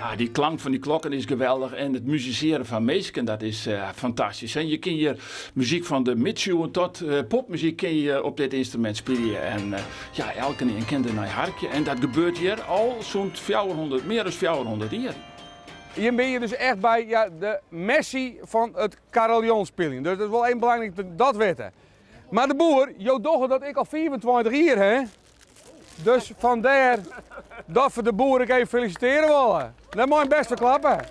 Ja, die klank van die klokken is geweldig en het musiceren van meesken, dat is fantastisch. En je kan hier muziek van de midshowen tot popmuziek kun je op dit instrument spelen. En ja, elke een kent een harkje. En dat gebeurt hier al zo'n 400, meer dan 400 jaar. Hier ben je dus echt bij de Messi van het carillonspelen. Dus dat is wel één belangrijk dat weten. Maar de boer, jouw dochter dat ik al 24 jaar hè. Dus vandaar dat we de boer even feliciteren willen. Dat moet je best wel klappen.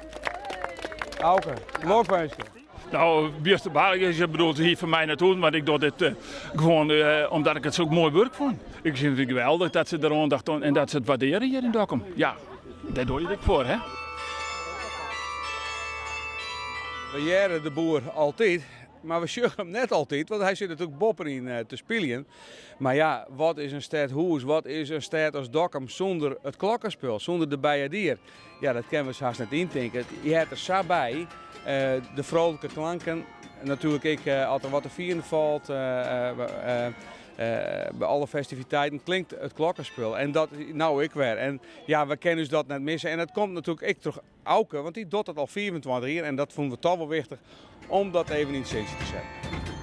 Auke, lokwensen. Nou, beste baas, je bedoelt hier van mij naartoe, maar ik doe dit gewoon omdat ik het zo mooi werk vond. Ik vind het geweldig dat ze er aandacht aan en dat ze het waarderen hier in Dokkum. Ja, daar doe je het voor, hè. We jaren de boer altijd, maar we zeggen hem net altijd, want hij zit natuurlijk bopper in te spelen. Maar ja, wat is een stad Hoes, wat is een stad als Dokkum zonder het klokkenspel, zonder de bijaardier? Ja, dat kunnen we haast net indenken. Je hebt er zo bij, de vrolijke klanken, natuurlijk als er wat te vieren valt, bij alle festiviteiten klinkt het klokkenspel. En dat nou ik weer. En ja, we kennen dus dat net missen. En dat komt natuurlijk ik terug Auke, want die doet dat al 24 jaar. En dat vonden we toch wel wichtig om dat even in het centje te zetten.